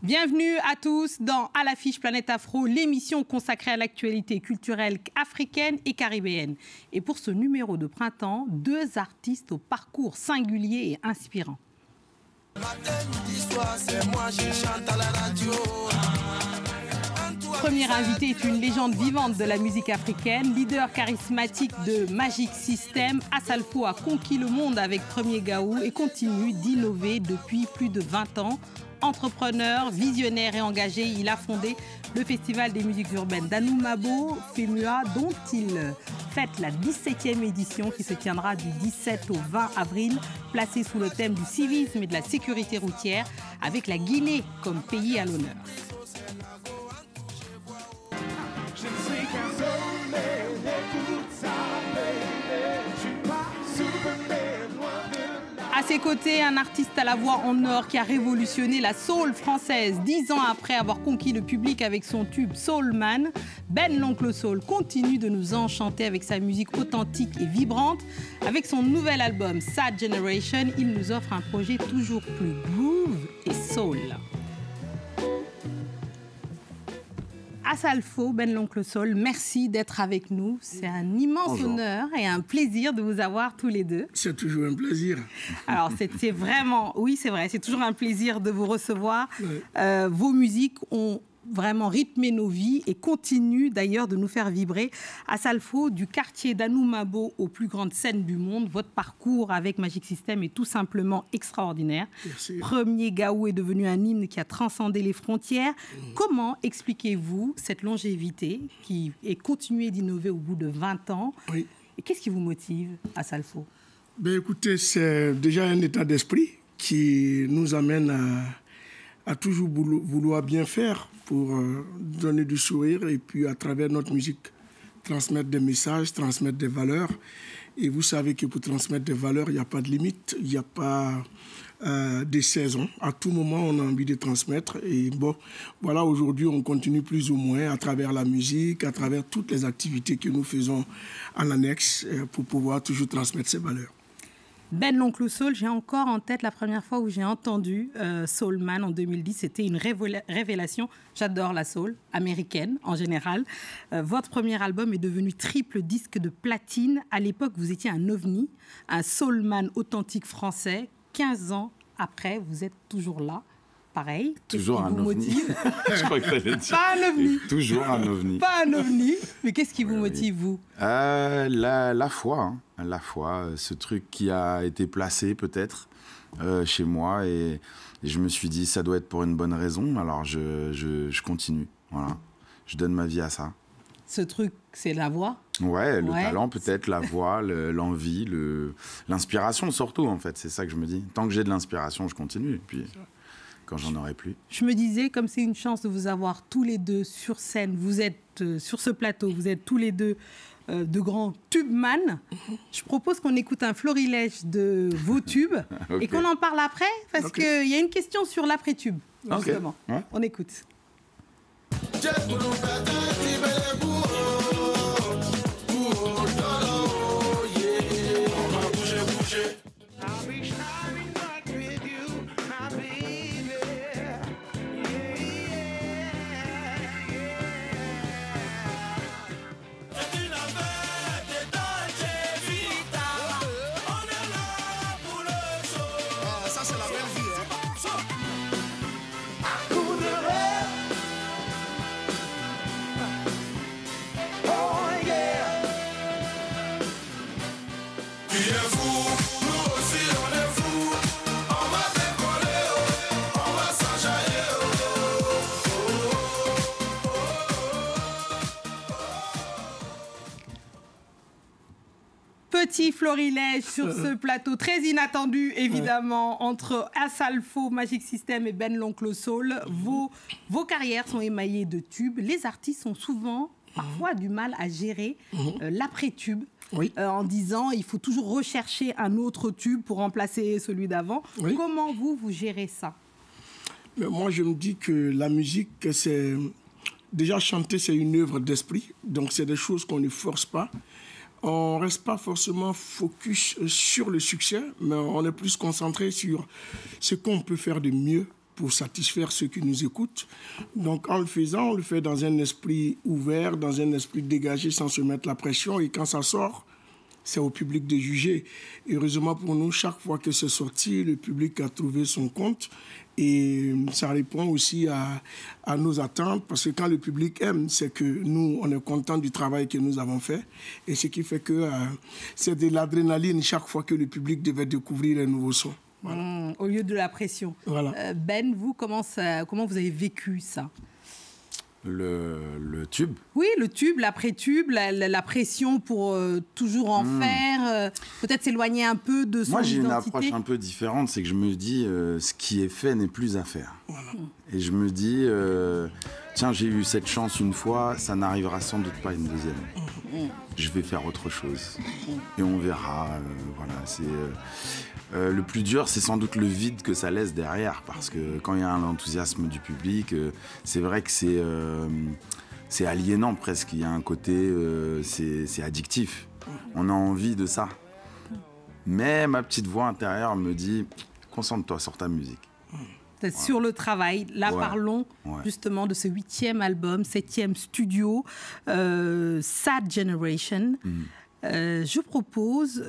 Bienvenue à tous dans À l'affiche Planète Afro, l'émission consacrée à l'actualité culturelle africaine et caribéenne. Et pour ce numéro de printemps, deux artistes au parcours singulier et inspirant. Premier invité est une légende vivante de la musique africaine, leader charismatique de Magic System. Assalfo a conquis le monde avec Premier Gaou et continue d'innover depuis plus de 20 ans. Entrepreneur, visionnaire et engagé, il a fondé le Festival des musiques urbaines d'Anoumabo, FEMUA, dont il fête la 17e édition qui se tiendra du 17 au 20 avril, placé sous le thème du civisme et de la sécurité routière, avec la Guinée comme pays à l'honneur. À ses côtés, un artiste à la voix en or qui a révolutionné la soul française. 10 ans après avoir conquis le public avec son tube Soul Man, Ben l'Oncle Soul continue de nous enchanter avec sa musique authentique et vibrante. Avec son nouvel album Sad Generation, il nous offre un projet toujours plus groove et soul. Assalfo, Ben l'Oncle Soul, merci d'être avec nous. C'est un immense honneur et un plaisir de vous avoir tous les deux. C'est toujours un plaisir. Alors, c'est vraiment, oui, c'est vrai, c'est toujours un plaisir de vous recevoir. Ouais. Vos musiques ont vraiment rythmé nos vies et continuent d'ailleurs de nous faire vibrer. Assalfo, du quartier d'Anoumabo aux plus grandes scènes du monde, votre parcours avec Magic System est tout simplement extraordinaire. Merci. Premier Gaou est devenu un hymne qui a transcendé les frontières. Comment expliquez-vous cette longévité qui est continuée d'innover au bout de 20 ans? Oui. Et qu'est-ce qui vous motive, Assalfo? Ben, écoutez, c'est déjà un état d'esprit qui nous amène à toujours vouloir bien faire pour donner du sourire et puis à travers notre musique transmettre des messages, transmettre des valeurs. Et vous savez que pour transmettre des valeurs, il n'y a pas de limite, il n'y a pas de saison. À tout moment, on a envie de transmettre. Et bon, voilà, aujourd'hui, on continue plus ou moins à travers la musique, à travers toutes les activités que nous faisons en annexe pour pouvoir toujours transmettre ces valeurs. Ben l'Oncle Soul, j'ai encore en tête la première fois où j'ai entendu Soul Man en 2010. C'était une révélation. J'adore la soul américaine en général. Votre premier album est devenu triple disque de platine. À l'époque, vous étiez un ovni, un soul man authentique français. 15 ans après, vous êtes toujours là. Pareil. Toujours un ovni. Je crois que t'allais dire. Pas un ovni. Toujours un ovni. Pas un ovni. Mais qu'est-ce qui vous motive, vous? La foi. Hein. La foi, ce truc qui a été placé peut-être chez moi. Et je me suis dit, ça doit être pour une bonne raison. Alors je continue. Voilà. Je donne ma vie à ça. Ce truc, c'est la voix? Ouais, le talent peut-être, la voix, l'envie, l'inspiration surtout en fait. C'est ça que je me dis. Tant que j'ai de l'inspiration, je continue. Et puis quand j'en aurai plus. Je me disais, comme c'est une chance de vous avoir tous les deux sur scène, vous êtes sur ce plateau, vous êtes tous les deux de grands tubes-man. Je propose qu'on écoute un florilège de vos tubes et qu'on en parle après, parce qu'il y a une question sur l'après-tube, justement. Ouais. On écoute. Petit florilège sur ce plateau très inattendu, évidemment, entre Assalfo, Magic System et Ben l'Oncle Soul. Vos carrières sont émaillées de tubes. Les artistes ont souvent, parfois, du mal à gérer l'après-tube. Oui. En disant il faut toujours rechercher un autre tube pour remplacer celui d'avant. Oui. Comment vous gérez ça? Mais moi, je me dis que la musique, c'est... Déjà, chanter, c'est une œuvre d'esprit. Donc, c'est des choses qu'on ne force pas. On ne reste pas forcément focus sur le succès, mais on est plus concentré sur ce qu'on peut faire de mieux pour satisfaire ceux qui nous écoutent. Donc en le faisant, on le fait dans un esprit ouvert, dans un esprit dégagé, sans se mettre la pression. Et quand ça sort, c'est au public de juger. Et heureusement pour nous, chaque fois que c'est sorti, le public a trouvé son compte. Et ça répond aussi à nos attentes, parce que quand le public aime, c'est que nous, on est content du travail que nous avons fait. Et ce qui fait que c'est de l'adrénaline chaque fois que le public devait découvrir un nouveau son. Voilà. Au lieu de la pression. Voilà. Ben, vous, comment vous avez vécu ça? Le tube. Oui, le tube, l'après-tube, la pression pour toujours en faire, peut-être s'éloigner un peu de son identité. Moi, j'ai une approche un peu différente, c'est que je me dis, ce qui est fait n'est plus à faire. Voilà. Et je me dis, tiens, j'ai eu cette chance une fois, ça n'arrivera sans doute pas une deuxième. Je vais faire autre chose. Et on verra. Voilà, c'est... le plus dur, c'est sans doute le vide que ça laisse derrière, parce que quand il y a l'enthousiasme du public, c'est vrai que c'est aliénant presque. Il y a un côté, c'est addictif. On a envie de ça. Mais ma petite voix intérieure me dit, concentre-toi sur ta musique. Ouais. Sur le travail. Là, parlons justement de ce 8e album, 7e studio, Sad Generation. Je propose,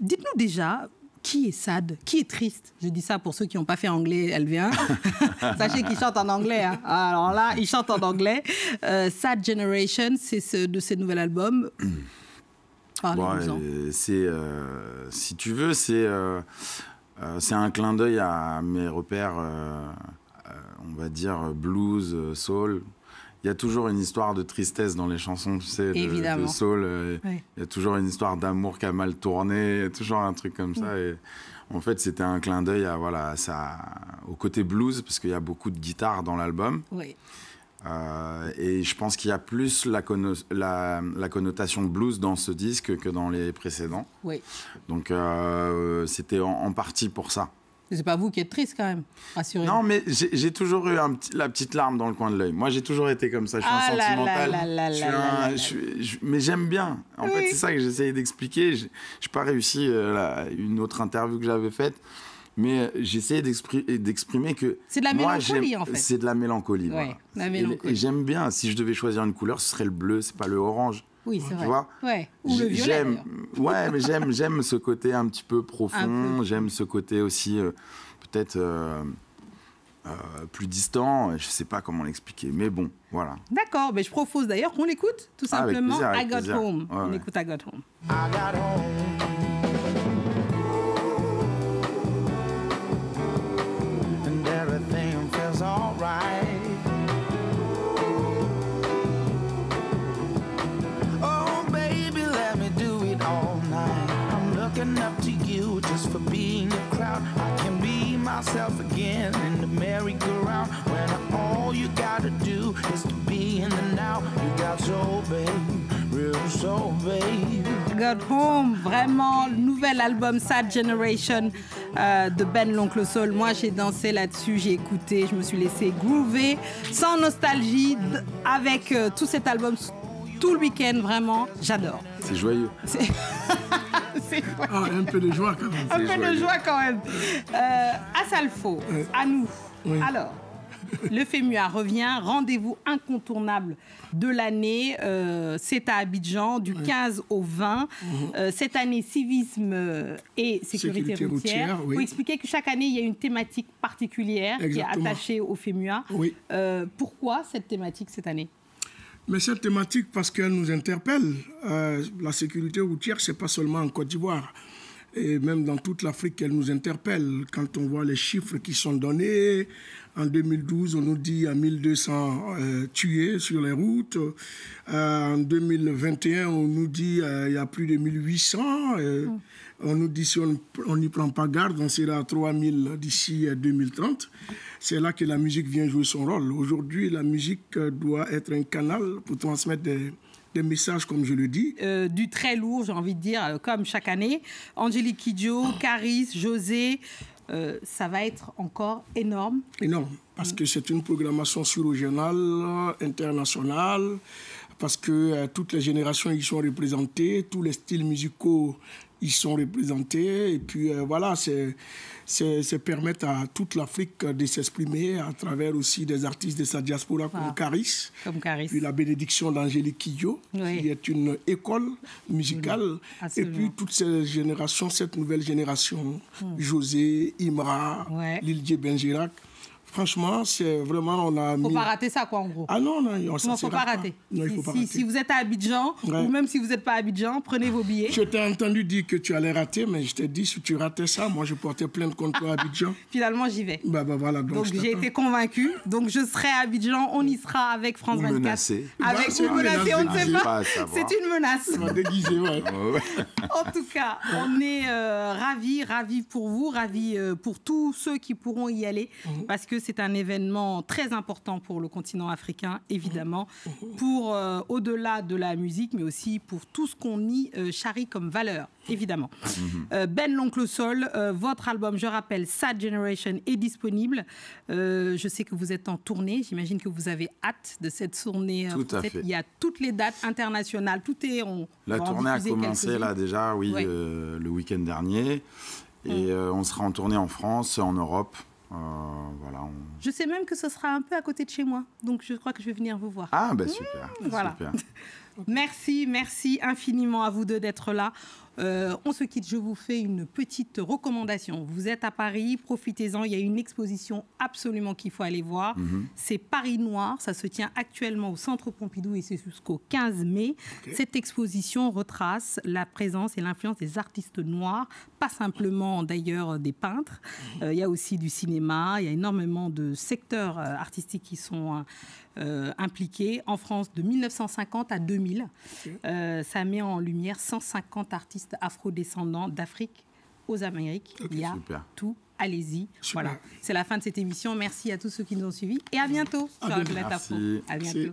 dites-nous déjà, qui est sad? Qui est triste? Je dis ça pour ceux qui n'ont pas fait anglais LV1. Sachez qu'ils chantent en anglais. Hein. Alors là, ils chantent en anglais. Sad Generation, c'est de ces nouveaux albums. Si tu veux, c'est un clin d'œil à mes repères, on va dire blues, soul. Il y a toujours une histoire de tristesse dans les chansons, tu sais, de soul. Il y a toujours une histoire d'amour qui a mal tourné, il y a toujours un truc comme ça. Et en fait, c'était un clin d'œil au côté blues, parce qu'il y a beaucoup de guitare dans l'album. Oui. Et je pense qu'il y a plus la connotation de blues dans ce disque que dans les précédents. Oui. Donc, c'était en partie pour ça. C'est pas vous qui êtes triste quand même, rassurez-vous. Non, mais j'ai toujours eu la petite larme dans le coin de l'œil. Moi, j'ai toujours été comme ça. Je suis un sentimental. Mais j'aime bien. En fait, c'est ça que j'essayais d'expliquer. J'ai pas réussi une autre interview que j'avais faite, mais j'essayais d'exprimer que c'est de la mélancolie, en fait. C'est de la mélancolie. Ouais, voilà. La mélancolie. Et j'aime bien. Si je devais choisir une couleur, ce serait le bleu. C'est pas le orange. Oui, c'est vrai. Tu vois? Ouais. Ou le violet. Ouais, mais j'aime ce côté un petit peu profond. J'aime ce côté aussi peut-être plus distant. Je sais pas comment l'expliquer, mais bon, voilà. D'accord, mais je propose d'ailleurs qu'on l'écoute, tout simplement. Avec plaisir, I Got Home. On écoute I Got Home. I got home. And everything feels all right. Up to you just for being a crowd. I can be myself again in the merry-go-round when all you gotta do is to be in the now. You got soul, babe, real soul, babe. Got Home, vraiment nouvel album Sad Generation de Ben l'Oncle Soul. Moi j'ai dansé là-dessus, j'ai écouté, je me suis laissé groover sans nostalgie avec tout cet album tout le week-end, vraiment, j'adore. C'est joyeux. Un peu de joie quand même. Un peu de joie quand même. Asalfo, à nous. Oui. Alors, le FEMUA revient, rendez-vous incontournable de l'année. C'est à Abidjan, du 15 au 20. Cette année, civisme et sécurité routière. Il faut expliquer que chaque année, il y a une thématique particulière qui est attachée au FEMUA. Oui. Pourquoi cette thématique cette année ? Mais cette thématique, parce qu'elle nous interpelle. La sécurité routière, ce n'est pas seulement en Côte d'Ivoire. Et même dans toute l'Afrique, elle nous interpelle. Quand on voit les chiffres qui sont donnés, en 2012, on nous dit qu'il y a 1200 tués sur les routes. En 2021, on nous dit qu'il y a plus de 1800. On nous dit si on n'y prend pas garde, on sera à 3000 d'ici 2030. C'est là que la musique vient jouer son rôle. Aujourd'hui, la musique doit être un canal pour transmettre des messages, comme je le dis. Du très lourd, j'ai envie de dire, comme chaque année. Angélique Kidjo, Caris, José, ça va être encore énorme. Énorme, parce que c'est une programmation sur-régionale, internationale, parce que toutes les générations y sont représentées, tous les styles musicaux y sont représentés. Et puis voilà, c'est permettre à toute l'Afrique de s'exprimer à travers aussi des artistes de sa diaspora comme Caris. Puis la bénédiction d'Angélique Kidjo, qui est une école musicale. Et puis toutes ces générations, cette nouvelle génération, José, Imra, Lil Benjirac. Franchement, c'est vraiment, on a mis... Faut pas rater ça, quoi, en gros. Ah non, non, ça ne faut pas rater. Non, il faut pas rater. Si vous êtes à Abidjan, ou même si vous n'êtes pas à Abidjan, prenez vos billets. Je t'ai entendu dire que tu allais rater, mais je t'ai dit, si tu ratais ça, moi, je portais plainte contre toi à Abidjan. Finalement, j'y vais. Voilà, donc j'ai été convaincue. Donc, je serai à Abidjan. On y sera avec France 24. Menacé. Avec ou menacé, on ne sait pas. C'est une menace. On va déguiser, En tout cas, on est ravis pour vous, ravis pour tous ceux qui pourront y aller, parce que c'est un événement très important pour le continent africain, évidemment, pour au-delà de la musique, mais aussi pour tout ce qu'on y charrie comme valeur, évidemment. Ben l'Oncle Soul, votre album, je rappelle, Sad Generation, est disponible. Je sais que vous êtes en tournée. J'imagine que vous avez hâte de cette tournée. Tout à fait. Il y a toutes les dates internationales. Tout est... La tournée a commencé là déjà, le week-end dernier. Et on sera en tournée en France, en Europe. Voilà, Je sais même que ce sera un peu à côté de chez moi, donc je crois que je vais venir vous voir. Ah, ben super. Voilà. Super. Merci infiniment à vous deux d'être là. On se quitte, je vous fais une petite recommandation. Vous êtes à Paris, profitez-en, il y a une exposition absolument qu'il faut aller voir. C'est Paris Noir, ça se tient actuellement au Centre Pompidou et c'est jusqu'au 15 mai. Cette exposition retrace la présence et l'influence des artistes noirs, pas simplement d'ailleurs des peintres. Il y a aussi du cinéma, il y a énormément de secteurs artistiques qui sont impliqués. En France, de 1950 à 2000, ça met en lumière 150 artistes afro-descendants d'Afrique aux Amériques. Il y a tout. Allez-y. Voilà. C'est la fin de cette émission. Merci à tous ceux qui nous ont suivis et à bientôt sur la planète Afro. À bientôt.